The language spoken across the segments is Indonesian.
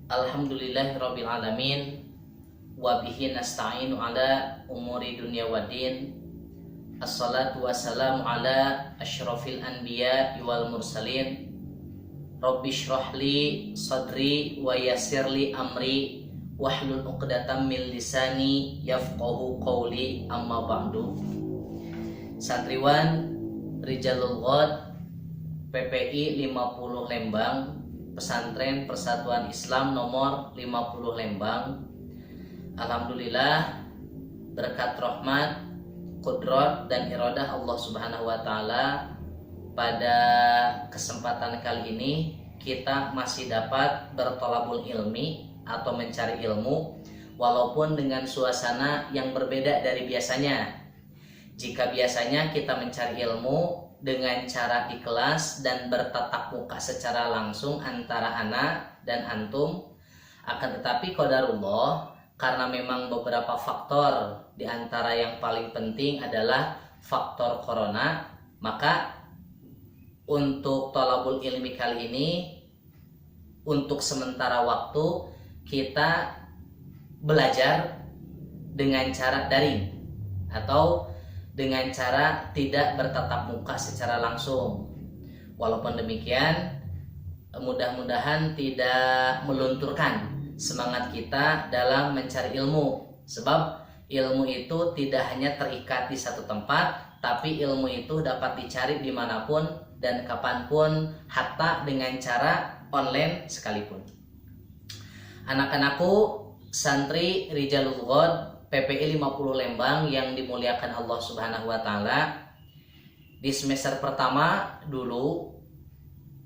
Alhamdulillahirabbil alamin wa bihi nasta'inu ala umuri dunya waddin. Assalatu wassalamu ala asyrafil anbiya wal mursalin. Rabbi shrahli sadri wa yassirli amri wahlul 'uqdatam min lisani yafqahu qawli, amma ba'du. Santriwan Rijalul Ghad PPI 50 Lembang, Pesantren Persatuan Islam nomor 50 Lembang. Alhamdulillah, berkat rahmat, qudrat dan iradah Allah Subhanahu wa taala, pada kesempatan kali ini kita masih dapat bertolabul ilmi atau mencari ilmu, walaupun dengan suasana yang berbeda dari biasanya. Jika biasanya kita mencari ilmu dengan cara di kelas dan bertatap muka secara langsung antara anak dan antum, akan tetapi qadarullah, karena memang beberapa faktor, di antara yang paling penting adalah faktor corona, maka untuk thalabul ilmi kali ini, untuk sementara waktu kita belajar dengan cara daring atau dengan cara tidak bertatap muka secara langsung. Walaupun demikian, mudah-mudahan tidak melunturkan semangat kita dalam mencari ilmu. Sebab ilmu itu tidak hanya terikat di satu tempat, tapi ilmu itu dapat dicari dimanapun dan kapanpun, hatta dengan cara online sekalipun. Anak-anakku, santri Rijalul Ghad PPI 50 Lembang yang dimuliakan Allah Subhanahu wa taala, di semester pertama dulu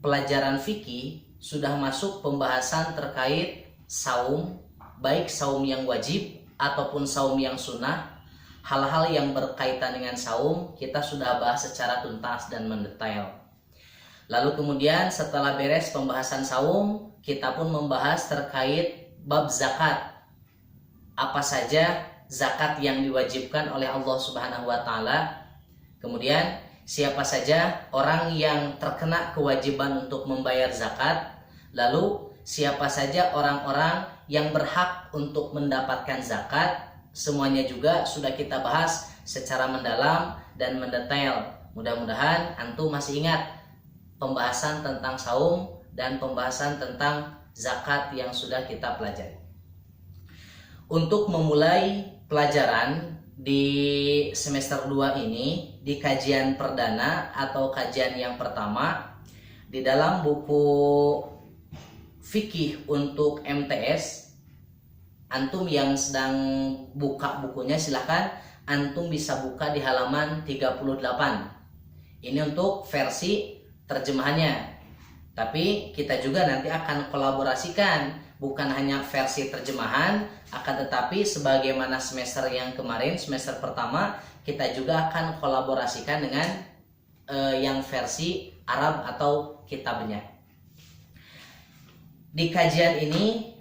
pelajaran fikih sudah masuk pembahasan terkait saum, baik saum yang wajib ataupun saum yang sunnah. Hal-hal yang berkaitan dengan saum kita sudah bahas secara tuntas dan mendetail. Lalu kemudian setelah beres pembahasan saum, kita pun membahas terkait bab zakat. Apa saja zakat yang diwajibkan oleh Allah Subhanahu wa taala. Kemudian siapa saja orang yang terkena kewajiban untuk membayar zakat. Lalu siapa saja orang-orang yang berhak untuk mendapatkan zakat. Semuanya juga sudah kita bahas secara mendalam dan mendetail. Mudah-mudahan antum masih ingat pembahasan tentang saum dan pembahasan tentang zakat yang sudah kita pelajari. Untuk memulai pelajaran di semester 2 ini, di kajian perdana atau kajian yang pertama, di dalam buku fikih untuk MTS, antum yang sedang buka bukunya silahkan antum bisa buka di halaman 38. Ini untuk versi terjemahannya. Tapi kita juga nanti akan kolaborasikan, bukan hanya versi terjemahan, akan tetapi sebagaimana semester yang kemarin, semester pertama, kita juga akan kolaborasikan dengan yang versi Arab atau kitabnya. Di kajian ini,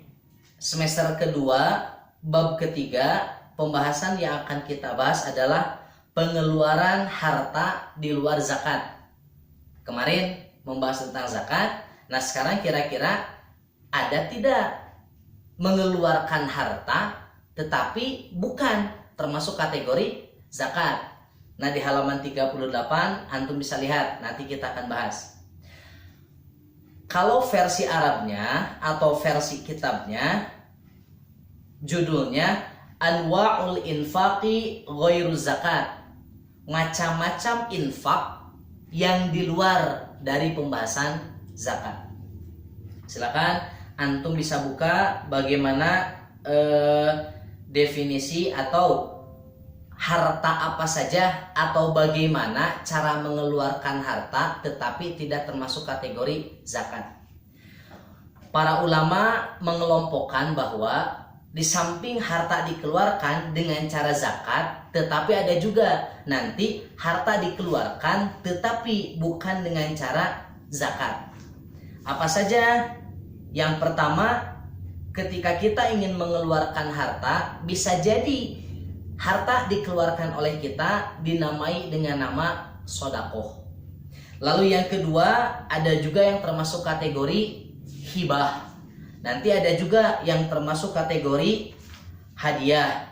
semester kedua, bab ketiga, pembahasan yang akan kita bahas adalah pengeluaran harta di luar zakat. Kemarin membahas tentang zakat. Nah, sekarang kira-kira ada tidak mengeluarkan harta tetapi bukan termasuk kategori zakat? Nah, di halaman 38 antum bisa lihat, nanti kita akan bahas. Kalau versi Arabnya atau versi kitabnya, judulnya Anwa'ul Infaqi Ghairu Zakat. Macam-macam infak yang di luar dari pembahasan zakat. Silakan antum bisa buka bagaimana definisi atau harta apa saja atau bagaimana cara mengeluarkan harta tetapi tidak termasuk kategori zakat. Para ulama mengelompokkan bahwa di samping harta dikeluarkan dengan cara zakat, tetapi ada juga nanti harta dikeluarkan tetapi bukan dengan cara zakat. Apa saja? Yang pertama, ketika kita ingin mengeluarkan harta, bisa jadi harta dikeluarkan oleh kita dinamai dengan nama sodakoh. Lalu yang kedua, ada juga yang termasuk kategori hibah. Nanti ada juga yang termasuk kategori hadiah.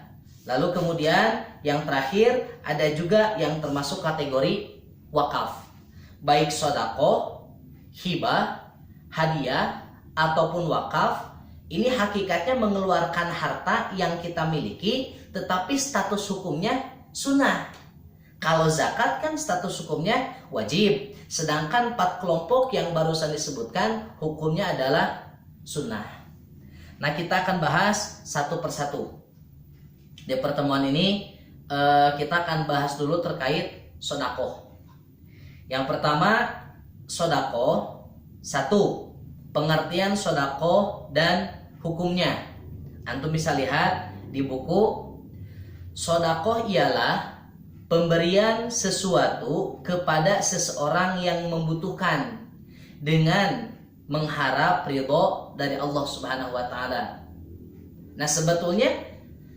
Lalu kemudian yang terakhir ada juga yang termasuk kategori wakaf. Baik sodako, hibah, hadiah, ataupun wakaf, ini hakikatnya mengeluarkan harta yang kita miliki, tetapi status hukumnya sunnah. Kalau zakat kan status hukumnya wajib, sedangkan 4 kelompok yang barusan disebutkan hukumnya adalah sunnah. Nah, kita akan bahas satu persatu. Di pertemuan ini kita akan bahas dulu terkait sodakoh. Yang pertama, sodakoh. Satu, pengertian sodakoh dan hukumnya. Antum bisa lihat di buku. Sodakoh ialah pemberian sesuatu kepada seseorang yang membutuhkan dengan mengharap ridho dari Allah Subhanahu wa taala. Nah, sebetulnya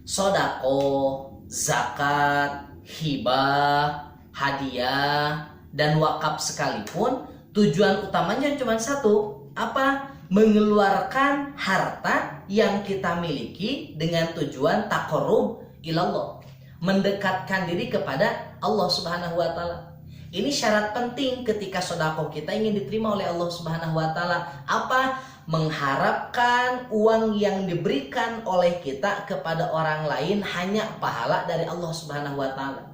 sodakoh, zakat, hibah, hadiah, dan wakaf sekalipun tujuan utamanya cuma satu, apa? Mengeluarkan harta yang kita miliki dengan tujuan taqarrub ilallah, mendekatkan diri kepada Allah Subhanahu wa taala. Ini syarat penting ketika sedekah kita ingin diterima oleh Allah Subhanahu wa taala. Apa? Mengharapkan uang yang diberikan oleh kita kepada orang lain hanya pahala dari Allah Subhanahu wa taala.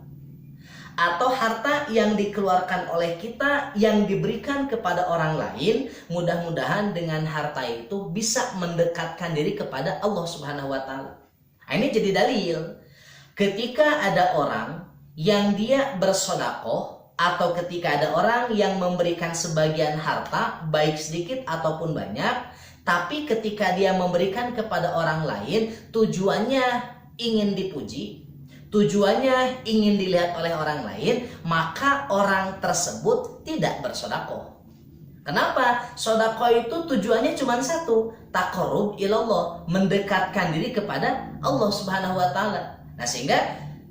Atau harta yang dikeluarkan oleh kita yang diberikan kepada orang lain, mudah-mudahan dengan harta itu bisa mendekatkan diri kepada Allah Subhanahu wa taala. Nah, ini jadi dalil. Ketika ada orang yang dia bersedekah, atau ketika ada orang yang memberikan sebagian harta, baik sedikit ataupun banyak, tapi ketika dia memberikan kepada orang lain, tujuannya ingin dipuji, tujuannya ingin dilihat oleh orang lain, maka orang tersebut tidak bersedekah. Kenapa? Sedekah itu tujuannya cuma satu, taqarrub ilallah, mendekatkan diri kepada Allah Subhanahu wa taala. Nah, sehingga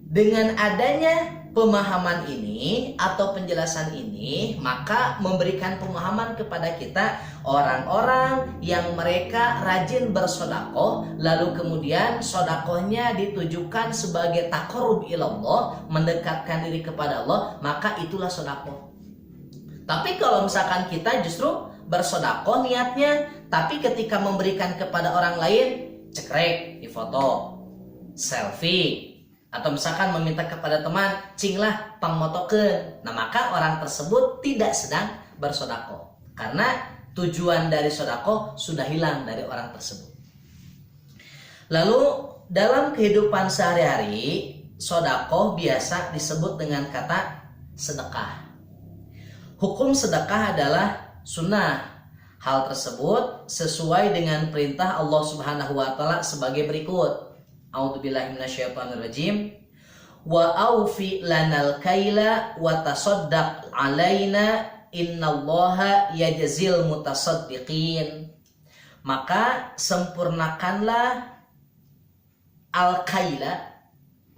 dengan adanya pemahaman ini atau penjelasan ini, maka memberikan pemahaman kepada kita orang-orang yang mereka rajin bersedekah, lalu kemudian sedekahnya ditujukan sebagai taqarrub ilallah, mendekatkan diri kepada Allah, maka itulah sedekah. Tapi kalau misalkan kita justru bersedekah niatnya, tapi ketika memberikan kepada orang lain, cekrek, difoto, selfie, atau misalkan meminta kepada teman, cinglah pangmotokeun. Nah, maka orang tersebut tidak sedang bersedekah, karena tujuan dari sedekah sudah hilang dari orang tersebut. Lalu dalam kehidupan sehari-hari, sedekah biasa disebut dengan kata sedekah. Hukum sedekah adalah sunnah. Hal tersebut sesuai dengan perintah Allah Subhanahu wa taala sebagai berikut. A'udzubillahi minasyaitonirrajim. Wa aufi lanal kaila wa tasaddaq alaina innallaha yajzil mutasaddiqin. Maka sempurnakanlah al-kaila.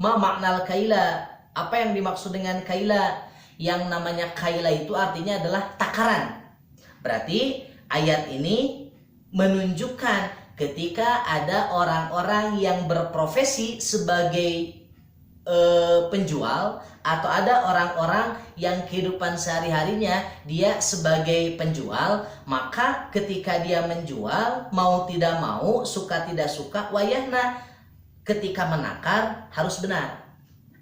Ma makna al-kaila? Apa yang dimaksud dengan kaila? Yang namanya kaila itu artinya adalah takaran. Berarti ayat ini menunjukkan ketika ada orang-orang yang berprofesi sebagai penjual, atau ada orang-orang yang kehidupan sehari-harinya dia sebagai penjual, maka ketika dia menjual, mau tidak mau, suka tidak suka, wayahna ketika menakar harus benar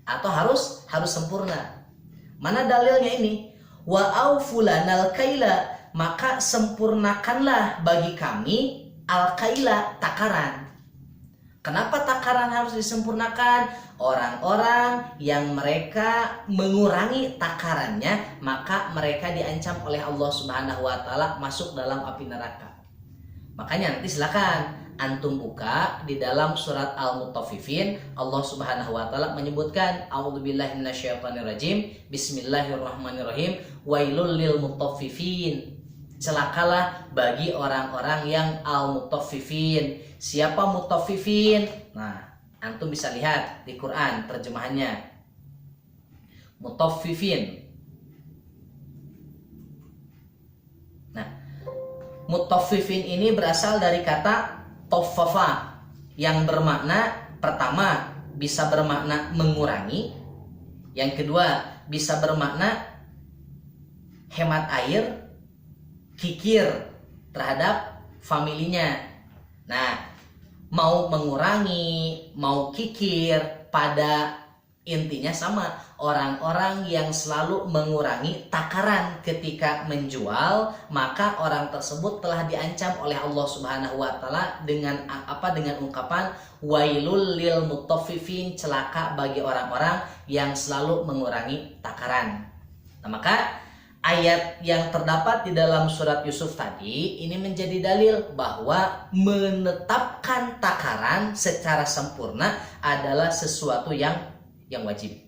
atau harus sempurna. Mana dalilnya ini? Wa aufulanal kaila, maka sempurnakanlah bagi kami al-kaila, takaran. Kenapa takaran harus disempurnakan? Orang-orang yang mereka mengurangi takarannya, maka mereka diancam oleh Allah Subhanahu wa taala masuk dalam api neraka. Makanya nanti silakan antum buka di dalam surat Al-Mutaffifin, Allah Subhanahu wa taala menyebutkan a'udzubillahi minasyaitonirrajim, bismillahirrahmanirrahim, wailul lil mutaffifin. Celakalah bagi orang-orang yang al-mutaffifin. Siapa mutaffifin? Nah, antum bisa lihat di Quran terjemahannya. Mutaffifin. Nah, Mutaffifin ini berasal dari kata toffafa yang bermakna pertama bisa bermakna mengurangi, yang kedua bisa bermakna hemat air, kikir terhadap familinya. Nah, mau mengurangi, mau kikir, pada intinya sama. Orang-orang yang selalu mengurangi takaran ketika menjual, maka orang tersebut telah diancam oleh Allah Subhanahu wa taala dengan apa? Dengan ungkapan wailul lil mutaffifin, celaka bagi orang-orang yang selalu mengurangi takaran. Nah, maka ayat yang terdapat di dalam surat Yusuf tadi ini menjadi dalil bahwa menetapkan takaran secara sempurna adalah sesuatu yang wajib.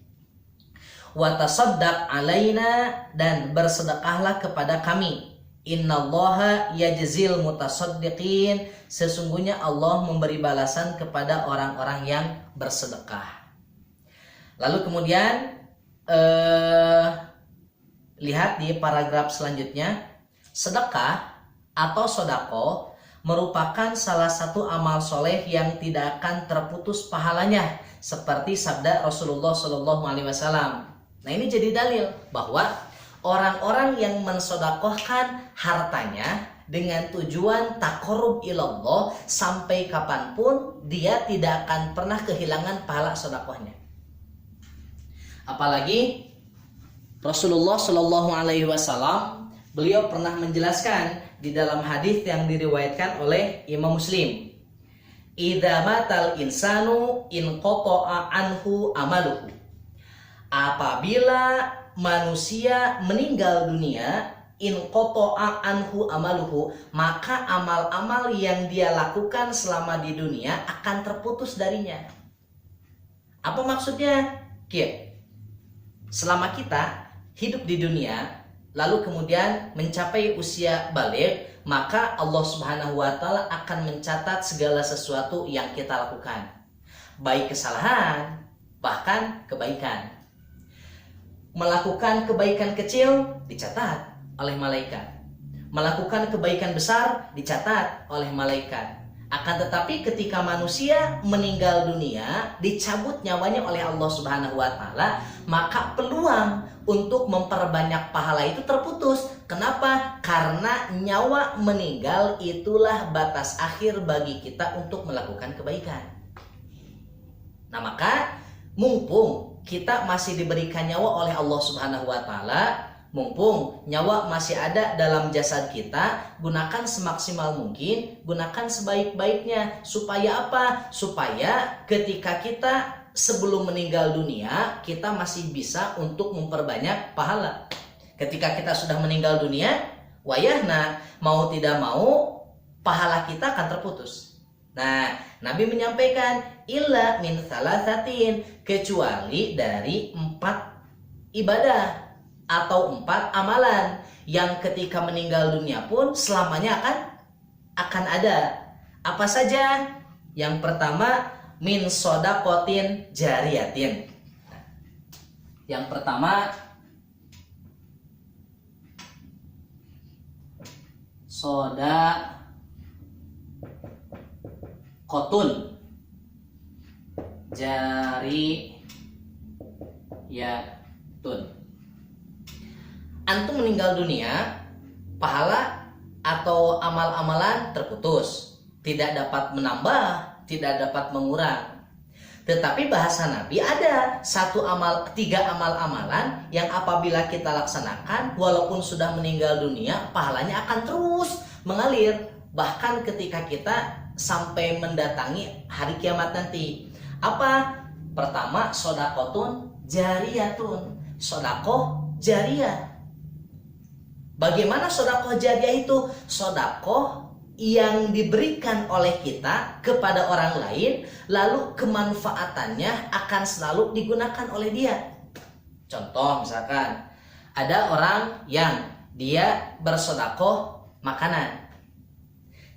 Wa tasaddaq alaina, dan bersedekahlah kepada kami. Innallaha yajzil mutasaddiqin, sesungguhnya Allah memberi balasan kepada orang-orang yang bersedekah. Lalu kemudian lihat di paragraf selanjutnya, sedekah atau sodako merupakan salah satu amal soleh yang tidak akan terputus pahalanya, seperti sabda Rasulullah SAW. Nah, ini jadi dalil bahwa orang-orang yang mensodakohkan hartanya dengan tujuan taqarrub ilallah, sampai kapanpun dia tidak akan pernah kehilangan pahala sodakohnya. Apalagi Rasulullah SAW, beliau pernah menjelaskan di dalam hadis yang diriwayatkan oleh Imam Muslim, idza matal insanu inqata'a anhu amaluhu, apabila manusia meninggal dunia, inqata'a anhu amaluhu, maka amal-amal yang dia lakukan selama di dunia akan terputus darinya. Apa maksudnya? Selama kita hidup di dunia, lalu kemudian mencapai usia baligh, maka Allah Subhanahu wa taala akan mencatat segala sesuatu yang kita lakukan, baik kesalahan, bahkan kebaikan. Melakukan kebaikan kecil dicatat oleh malaikat, melakukan kebaikan besar dicatat oleh malaikat. Akan tetapi ketika manusia meninggal dunia, dicabut nyawanya oleh Allah Subhanahu wa taala, maka peluang untuk memperbanyak pahala itu terputus. Kenapa? Karena nyawa meninggal itulah batas akhir bagi kita untuk melakukan kebaikan. Nah, maka mumpung kita masih diberikan nyawa oleh Allah Subhanahu wa taala, mumpung nyawa masih ada dalam jasad kita, gunakan semaksimal mungkin, gunakan sebaik-baiknya. Supaya apa? Supaya ketika kita sebelum meninggal dunia, kita masih bisa untuk memperbanyak pahala. Ketika kita sudah meninggal dunia, wayahna, mau tidak mau, pahala kita akan terputus. Nah, Nabi menyampaikan, illa min salasatin, kecuali dari 4 ibadah atau 4 amalan yang ketika meninggal dunia pun selamanya akan ada. Apa saja? Yang pertama, min sodakotin jariyatin. Yang pertama, sodakotun jariyatun. Antum meninggal dunia, pahala atau amal-amalan terputus, tidak dapat menambah, tidak dapat mengurang. Tetapi bahasa Nabi ada 3 amal-amalan yang apabila kita laksanakan, walaupun sudah meninggal dunia, pahalanya akan terus mengalir, bahkan ketika kita sampai mendatangi hari kiamat nanti. Apa? Pertama, sodakotun jariyatun, sodakoh jariyah. Bagaimana sodakoh jariyah itu? Sodakoh yang diberikan oleh kita kepada orang lain, lalu kemanfaatannya akan selalu digunakan oleh dia. Contoh, misalkan ada orang yang dia bersodakoh makanan.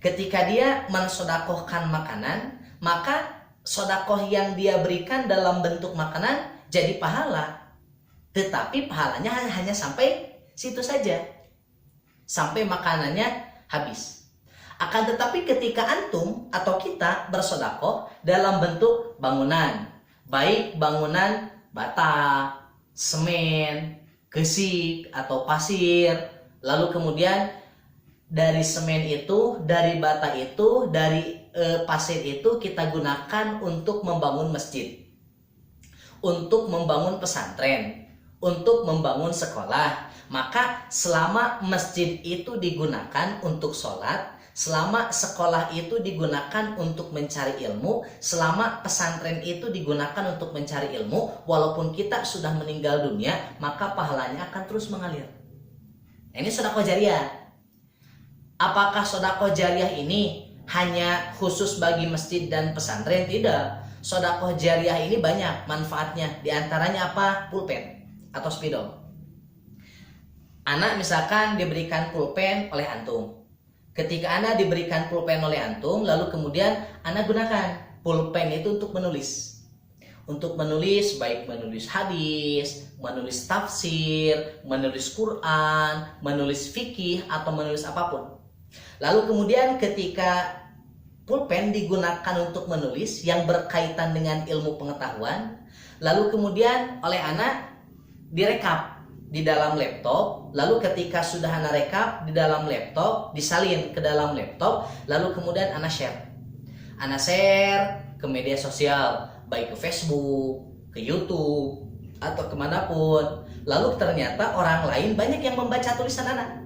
Ketika dia mensodakohkan makanan, maka sodakoh yang dia berikan dalam bentuk makanan jadi pahala. Tetapi pahalanya hanya sampai situ saja, sampai makanannya habis. Akan tetapi ketika antum atau kita bersedekah dalam bentuk bangunan, baik bangunan bata, semen, gesik atau pasir, lalu kemudian dari semen itu, dari bata itu, dari pasir itu kita gunakan untuk membangun masjid, untuk membangun pesantren, untuk membangun sekolah. Maka selama masjid itu digunakan untuk sholat, selama sekolah itu digunakan untuk mencari ilmu, selama pesantren itu digunakan untuk mencari ilmu, walaupun kita sudah meninggal dunia, maka pahalanya akan terus mengalir. Ini sedekah jariyah. Apakah sedekah jariyah ini hanya khusus bagi masjid dan pesantren? Tidak. Sedekah jariyah ini banyak manfaatnya. Di antaranya apa? Pulpen atau spidol. Anak misalkan diberikan pulpen oleh antum. Ketika anak diberikan pulpen oleh antum, lalu kemudian anak gunakan pulpen itu untuk menulis. Untuk menulis, baik menulis hadis, menulis tafsir, menulis Quran, menulis fikih, atau menulis apapun. Lalu kemudian ketika pulpen digunakan untuk menulis yang berkaitan dengan ilmu pengetahuan, lalu kemudian oleh anak direkap di dalam laptop, lalu ketika sudah anak rekap di dalam laptop, disalin ke dalam laptop, lalu kemudian anak share. Anak share ke media sosial, baik ke Facebook, ke YouTube, atau kemanapun. Lalu ternyata orang lain banyak yang membaca tulisan anak.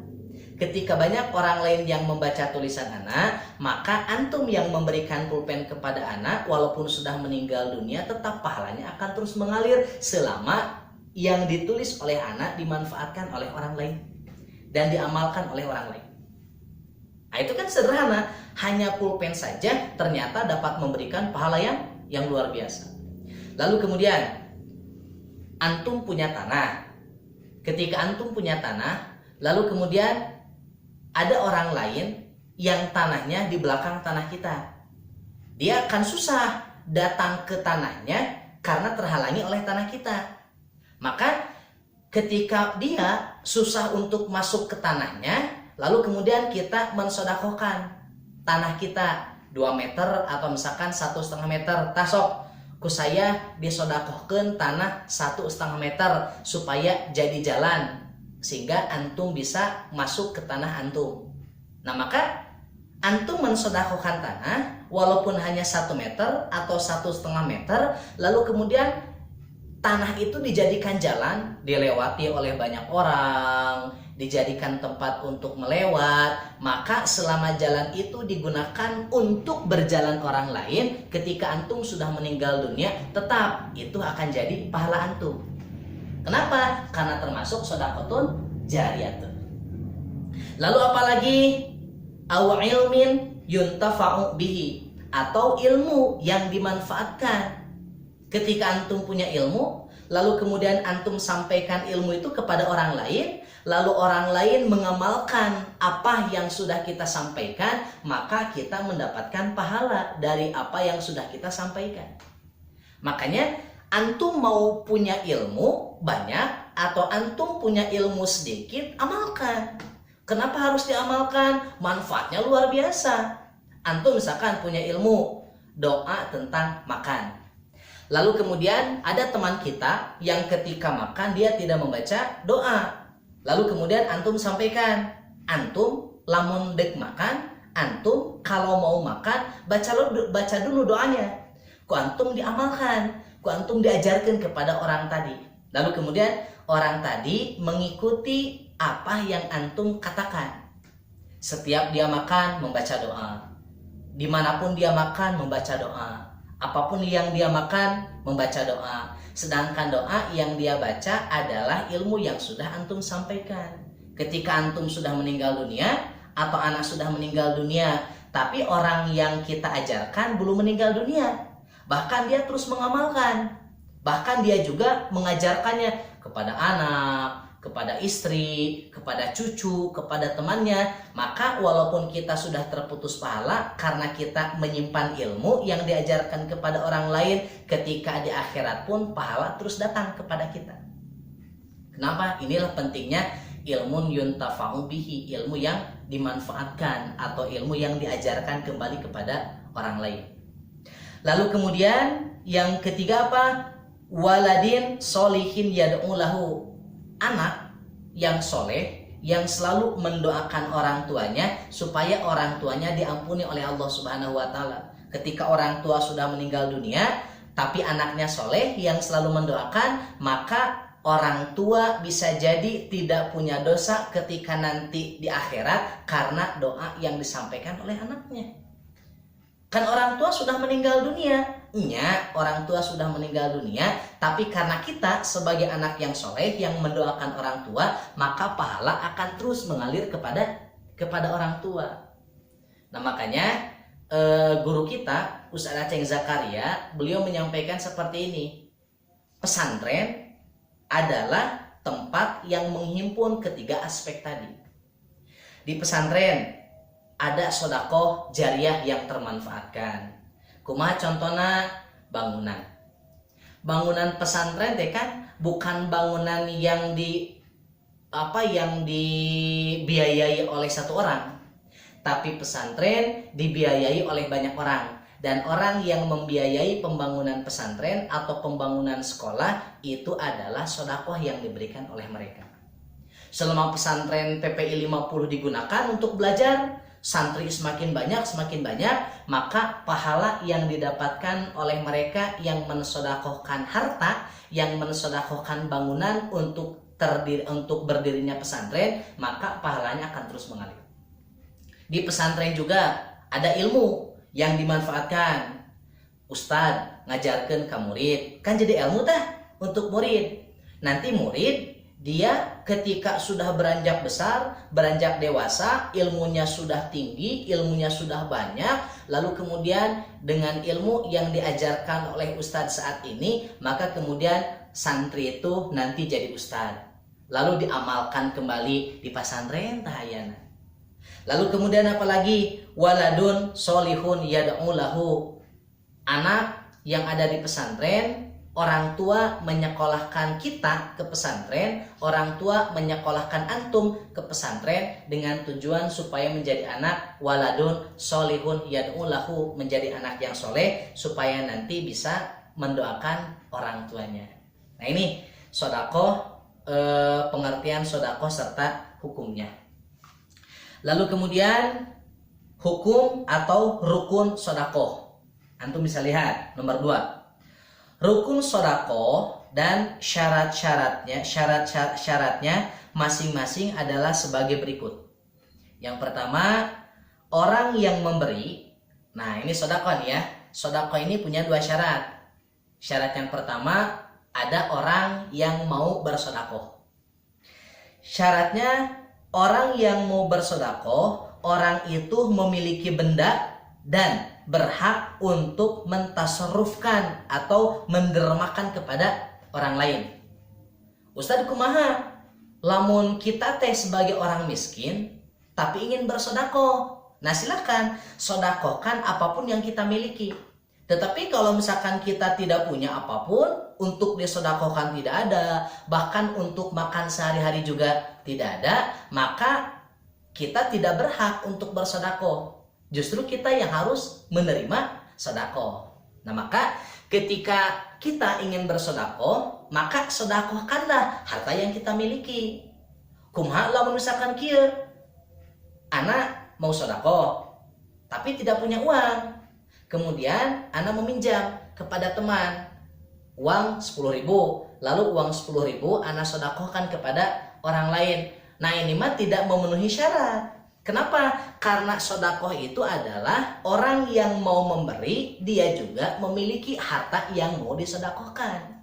Ketika banyak orang lain yang membaca tulisan anak, maka antum yang memberikan pulpen kepada anak, walaupun sudah meninggal dunia, tetap pahalanya akan terus mengalir selama yang ditulis oleh anak dimanfaatkan oleh orang lain dan diamalkan oleh orang lain. Nah, itu kan sederhana, hanya pulpen saja ternyata dapat memberikan pahala yang luar biasa. Lalu kemudian antum punya tanah. Ketika antum punya tanah, lalu kemudian ada orang lain yang tanahnya di belakang tanah kita. Dia akan susah datang ke tanahnya karena terhalangi oleh tanah kita. Maka ketika dia susah untuk masuk ke tanahnya, lalu kemudian kita mensedekahkan tanah kita 2 meter atau misalkan 1,5 meter. Tasok ku saya disedekahkan tanah 1,5 meter supaya jadi jalan sehingga antum bisa masuk ke tanah antum. Nah, maka antum mensedekahkan tanah walaupun hanya 1 meter atau 1,5 meter, lalu kemudian tanah itu dijadikan jalan, dilewati oleh banyak orang, dijadikan tempat untuk melewat, maka selama jalan itu digunakan untuk berjalan orang lain, ketika antum sudah meninggal dunia, tetap itu akan jadi pahala antum. Kenapa? Karena termasuk sedekahun jariyatun. Lalu apalagi? Aw ilmin yuntafa'u bihi, atau ilmu yang dimanfaatkan. Ketika antum punya ilmu, lalu kemudian antum sampaikan ilmu itu kepada orang lain, lalu orang lain mengamalkan apa yang sudah kita sampaikan, maka kita mendapatkan pahala dari apa yang sudah kita sampaikan. Makanya antum mau punya ilmu banyak atau antum punya ilmu sedikit, amalkan. Kenapa harus diamalkan? Manfaatnya luar biasa. Antum misalkan punya ilmu doa tentang makan. Lalu kemudian ada teman kita yang ketika makan dia tidak membaca doa. Lalu kemudian antum sampaikan, antum lamun dek makan, antum kalau mau makan baca dulu doanya. Ku antum diamalkan, ku antum diajarkan kepada orang tadi. Lalu kemudian orang tadi mengikuti apa yang antum katakan. Setiap dia makan membaca doa. Dimanapun dia makan membaca doa. Apapun yang dia makan membaca doa. Sedangkan doa yang dia baca adalah ilmu yang sudah antum sampaikan. Ketika antum sudah meninggal dunia atau anak sudah meninggal dunia, tapi orang yang kita ajarkan belum meninggal dunia, bahkan dia terus mengamalkan, bahkan dia juga mengajarkannya kepada anak, kepada istri, kepada cucu, kepada temannya, maka walaupun kita sudah terputus pahala karena kita menyimpan ilmu yang diajarkan kepada orang lain, ketika di akhirat pun pahala terus datang kepada kita. Kenapa? Inilah pentingnya ilmu yuntafa'u bihi, ilmu yang dimanfaatkan atau ilmu yang diajarkan kembali kepada orang lain. Lalu kemudian yang ketiga apa? Waladin solihin yad'u lahu. Anak yang soleh yang selalu mendoakan orang tuanya supaya orang tuanya diampuni oleh Allah Subhanahu wa taala. Ketika orang tua sudah meninggal dunia, tapi anaknya soleh yang selalu mendoakan, maka orang tua bisa jadi tidak punya dosa ketika nanti di akhirat karena doa yang disampaikan oleh anaknya. Kan orang tua sudah meninggal dunia, orang tua sudah meninggal dunia, tapi karena kita sebagai anak yang soleh yang mendoakan orang tua, maka pahala akan terus mengalir kepada orang tua. Nah makanya guru kita Ustaz Aceng Zakaria, beliau menyampaikan seperti ini. Pesantren adalah tempat yang menghimpun ketiga aspek tadi. Di pesantren ada sodakoh jariah yang termanfaatkan. Kumaha contohnya bangunan. Bangunan pesantren teh kan bukan bangunan yang dibiayai oleh satu orang. Tapi pesantren dibiayai oleh banyak orang. Dan orang yang membiayai pembangunan pesantren atau pembangunan sekolah itu adalah sodakoh yang diberikan oleh mereka. Selama pesantren PPI 50 digunakan untuk belajar, santri semakin banyak, maka pahala yang didapatkan oleh mereka yang mensodakohkan harta, yang mensodakohkan bangunan untuk berdirinya pesantren, maka pahalanya akan terus mengalir. Di pesantren juga ada ilmu yang dimanfaatkan. Ustadz ngajarkan ke murid, kan jadi ilmu untuk murid. Nanti murid dia ketika sudah beranjak besar, beranjak dewasa, ilmunya sudah tinggi, ilmunya sudah banyak, lalu kemudian dengan ilmu yang diajarkan oleh ustadz saat ini, maka kemudian santri itu nanti jadi ustadz. Lalu diamalkan kembali di pesantren tahayana. Lalu kemudian apalagi? Waladun solihun yad'u lahu. Anak yang ada di pesantren, orang tua menyekolahkan kita ke pesantren, orang tua menyekolahkan antum ke pesantren dengan tujuan supaya menjadi anak waladun solihun yad'u lahu, menjadi anak yang soleh supaya nanti bisa mendoakan orang tuanya. Nah ini sodakoh, pengertian sodakoh serta hukumnya. Lalu kemudian hukum atau rukun sodakoh. Antum bisa lihat nomor 2. Rukun sodakoh dan syarat-syaratnya masing-masing adalah sebagai berikut. Yang pertama, orang yang memberi. Nah ini sodakoh nih ya. Sodakoh ini punya 2 syarat. Syarat yang pertama, ada orang yang mau bersodakoh. Syaratnya, orang yang mau bersodakoh, orang itu memiliki benda dan berhak untuk mentasarrufkan atau mendermakan kepada orang lain. Ustadz kumaha? Lamun kita teh sebagai orang miskin, tapi ingin bersodakoh. Nah silakan, sodakohkan apapun yang kita miliki. Tetapi kalau misalkan kita tidak punya apapun, untuk disodakohkan tidak ada, bahkan untuk makan sehari-hari juga tidak ada, maka kita tidak berhak untuk bersodakoh. Justru kita yang harus menerima sodakoh. Nah maka ketika kita ingin bersodakoh, maka sodakohkanlah harta yang kita miliki. Kumaha lamun misalkan kieu, anak mau sodakoh, tapi tidak punya uang. Kemudian anak meminjam kepada teman uang 10.000, lalu uang 10.000 anak sodakohkan kepada orang lain. Nah ini mah tidak memenuhi syarat. Kenapa? Karena sodakoh itu adalah orang yang mau memberi, dia juga memiliki harta yang mau disodakohkan.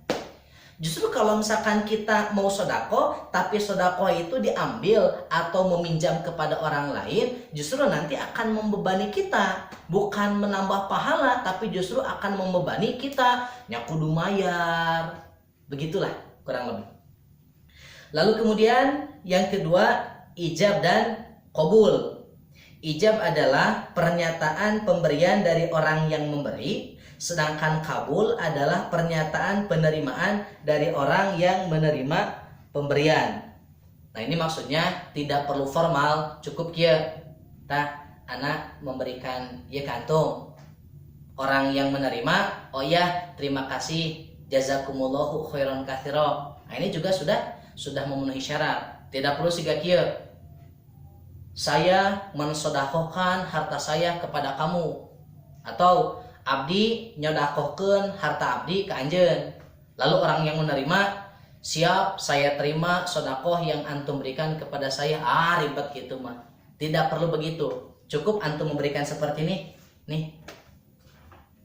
Justru kalau misalkan kita mau sodakoh, tapi sodakoh itu diambil atau meminjam kepada orang lain, justru nanti akan membebani kita. Bukan menambah pahala, tapi justru akan membebani kita. Nyakudu mayar. Begitulah kurang lebih. Lalu kemudian yang kedua, ijab dan qabul. Ijab adalah pernyataan pemberian dari orang yang memberi, sedangkan kabul adalah pernyataan penerimaan dari orang yang menerima pemberian. Nah ini maksudnya tidak perlu formal, cukup kieu. Tah anak memberikan ieu kantung. Orang yang menerima, oh ya terima kasih, jazakumullahu khairan katsira. Nah ini juga sudah memenuhi syarat. Tidak perlu siga kieu. Saya mensodakohkan harta saya kepada kamu, atau abdi nyodakohkeun harta abdi ke anjeun. Lalu orang yang menerima, siap saya terima sodakoh yang antum berikan kepada saya. Ribet gitu mah. Tidak perlu begitu. Cukup antum memberikan seperti ini. Nih,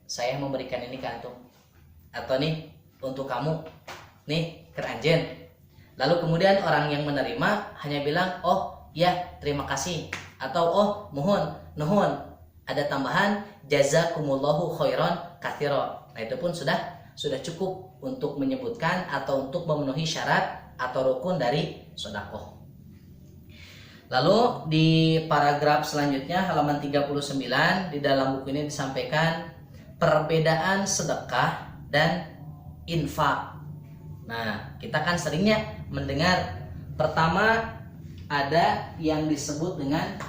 saya memberikan ini ke antum. Atau nih, untuk kamu. Nih, ke anjeun. Lalu kemudian orang yang menerima hanya bilang, oh ya terima kasih. Atau oh nuhun. Ada tambahan, jazakumullahu khairan katsira. Nah itu pun sudah cukup untuk menyebutkan atau untuk memenuhi syarat atau rukun dari sedekah. Lalu di paragraf selanjutnya halaman 39 di dalam buku ini disampaikan perbedaan sedekah dan infak. Nah, kita kan seringnya mendengar pertama ada yang disebut dengan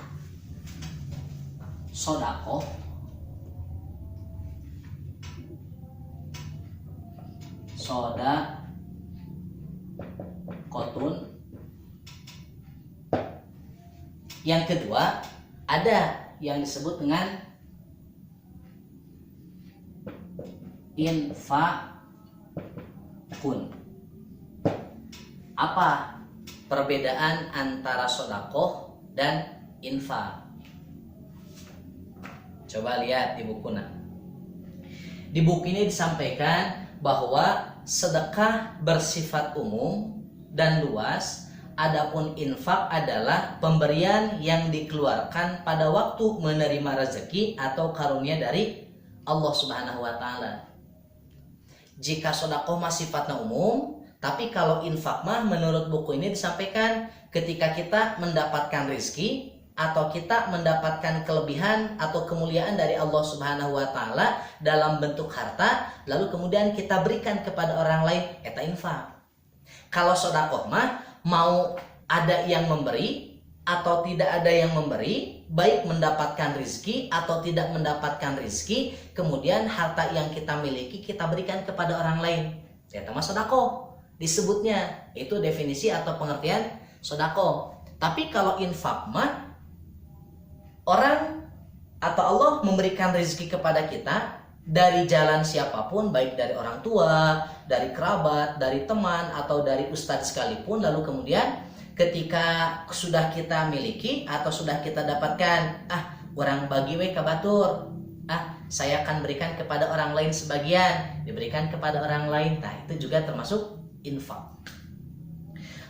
sedekah, sedekotun. Yang kedua ada yang disebut dengan infakun. Apa perbedaan antara sedekah dan infak? Coba lihat di buku. Di buku ini disampaikan bahwa sedekah bersifat umum dan luas, adapun infak adalah pemberian yang dikeluarkan pada waktu menerima rezeki atau karunia dari Allah Subhanahu wa taala. Jika sedekah mah sifatnya umum, tapi kalau infak mah menurut buku ini disampaikan ketika kita mendapatkan rezeki atau kita mendapatkan kelebihan atau kemuliaan dari Allah Subhanahu wa taala dalam bentuk harta, lalu kemudian kita berikan kepada orang lain, eta infak. Kalau sedekah mah mau ada yang memberi atau tidak ada yang memberi, baik mendapatkan rezeki atau tidak mendapatkan rezeki, kemudian harta yang kita miliki kita berikan kepada orang lain. Eta mah sedekah disebutnya. Itu definisi atau pengertian sedekah. Tapi kalau infak mah orang atau Allah memberikan rezeki kepada kita dari jalan siapapun, baik dari orang tua, dari kerabat, dari teman, atau dari ustadz sekalipun. Lalu kemudian ketika sudah kita miliki atau sudah kita dapatkan, orang bagi we ka batur, saya akan berikan kepada orang lain sebagian, diberikan kepada orang lain. Nah itu juga termasuk infak.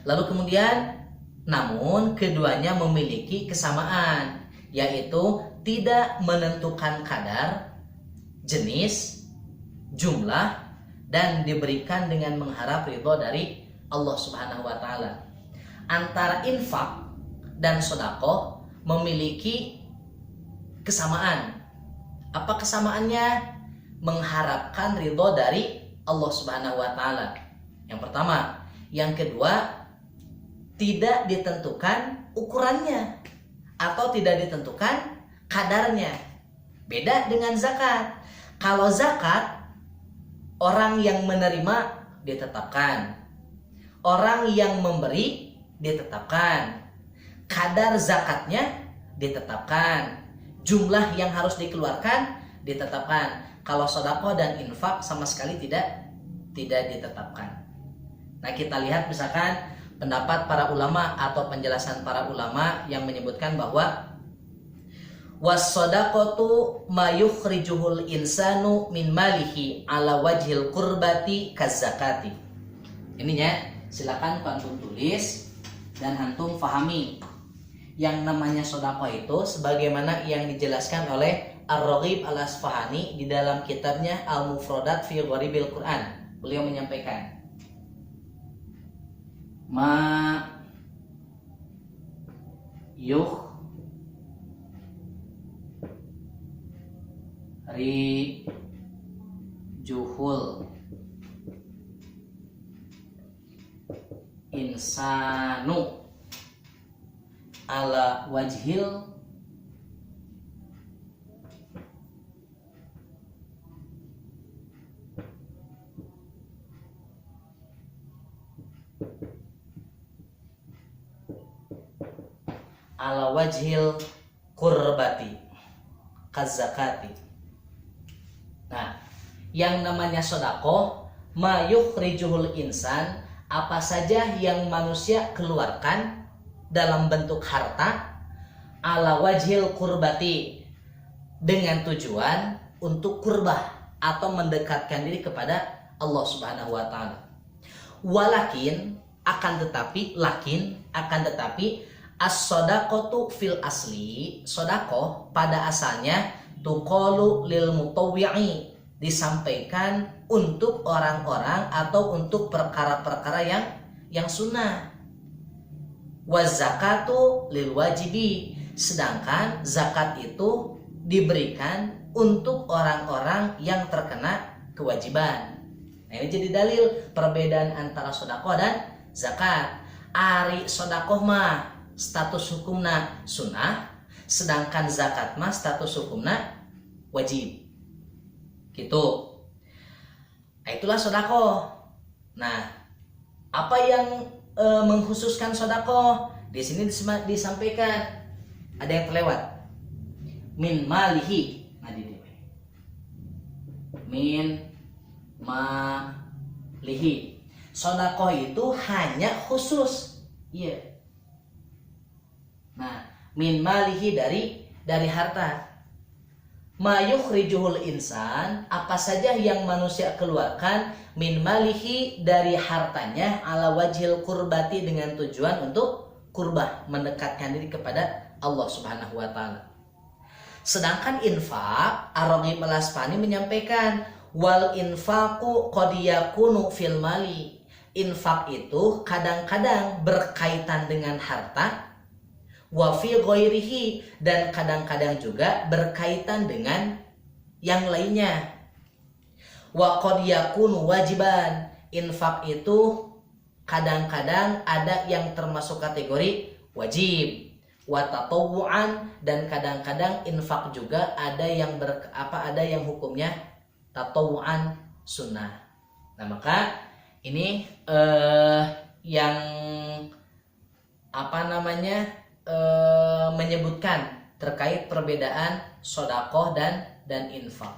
Lalu kemudian namun keduanya memiliki kesamaan, yaitu tidak menentukan kadar, jenis, jumlah, dan diberikan dengan mengharap ridho dari Allah Subhanahu wa taala. Antara infak dan sedekah memiliki kesamaan. Apa kesamaannya? Mengharapkan ridho dari Allah Subhanahu wa taala. Yang pertama, yang kedua tidak ditentukan ukurannya atau tidak ditentukan kadarnya. Beda dengan zakat. Kalau zakat, orang yang menerima ditetapkan, orang yang memberi ditetapkan, kadar zakatnya ditetapkan, jumlah yang harus dikeluarkan ditetapkan. Kalau sedekah dan infak sama sekali tidak ditetapkan. Nah kita lihat misalkan pendapat para ulama atau penjelasan para ulama yang menyebutkan bahwa was-shadaqatu ma yukhrijuhul insanu min malihi ala wajhil qurbati kaz-zakati. Ininya silakan antum tulis dan antum fahami. Yang namanya sedekah itu sebagaimana yang dijelaskan oleh Ar-Raghib Al-Asfahani di dalam kitabnya Al-Mufradat fi Gharibil Quran. Beliau menyampaikan ma yukhrijuhul insanu ala wajhil kurbati kazakati. Nah, yang namanya sodakoh mayukhrijuhul insan, apa saja yang manusia keluarkan dalam bentuk harta, ala wajhil kurbati, dengan tujuan untuk kurbah atau mendekatkan diri kepada Allah Subhanahu wa taala. Walakin akan tetapi as-shadaqatu fil asli, sodakoh pada asalnya tuqalu lil mutawwi'i, disampaikan untuk orang-orang atau untuk perkara-perkara yang sunnah. Wa zakatu lil wajibi, sedangkan zakat itu diberikan untuk orang-orang yang terkena kewajiban. Nah, ini jadi dalil perbedaan antara sodakoh dan zakat. Ari sodakoh mah status hukumna sunnah, sedangkan zakat mah status hukumna wajib. Gitu. Nah, itulah sodakoh. Nah, apa yang mengkhususkan sodakoh? Di sini disampaikan ada yang terlewat. Min malihi. Nah, min malihi. Sodakoh itu hanya khusus. Iya. Nah, min malihi dari harta. Mayukhrijuhul insan, apa saja yang manusia keluarkan, min malihi dari hartanya, ala wajhil kurbati, dengan tujuan untuk kurbah, mendekatkan diri kepada Allah Subhanahu wa taala. Sedangkan infak, Ar-Raghib Al-Asfahani menyampaikan, wal infaqu qad yakunu fil mali. Infak itu kadang-kadang berkaitan dengan harta, wa fi ghairihi, dan kadang-kadang juga berkaitan dengan yang lainnya. Wa qad yakunu wajiban, infak itu kadang-kadang ada yang termasuk kategori wajib. Wa tatawwu'an, dan kadang-kadang infak juga ada yang ada yang hukumnya tatawwu'an, sunnah. Nah, maka ini yang menyebutkan terkait perbedaan sodakoh dan infak.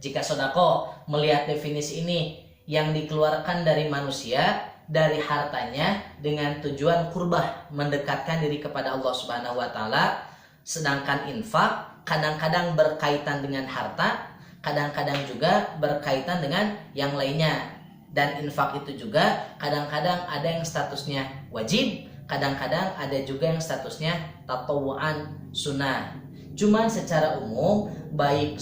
Jika sodakoh melihat definisi ini, yang dikeluarkan dari manusia, dari hartanya dengan tujuan kurbah, mendekatkan diri kepada Allah Subhanahu wa taala. Sedangkan infak kadang-kadang berkaitan dengan harta, kadang-kadang juga berkaitan dengan yang lainnya. Dan infak itu juga kadang-kadang ada yang statusnya wajib, kadang-kadang ada juga yang statusnya tatawu'an, sunnah. Cuman secara umum baik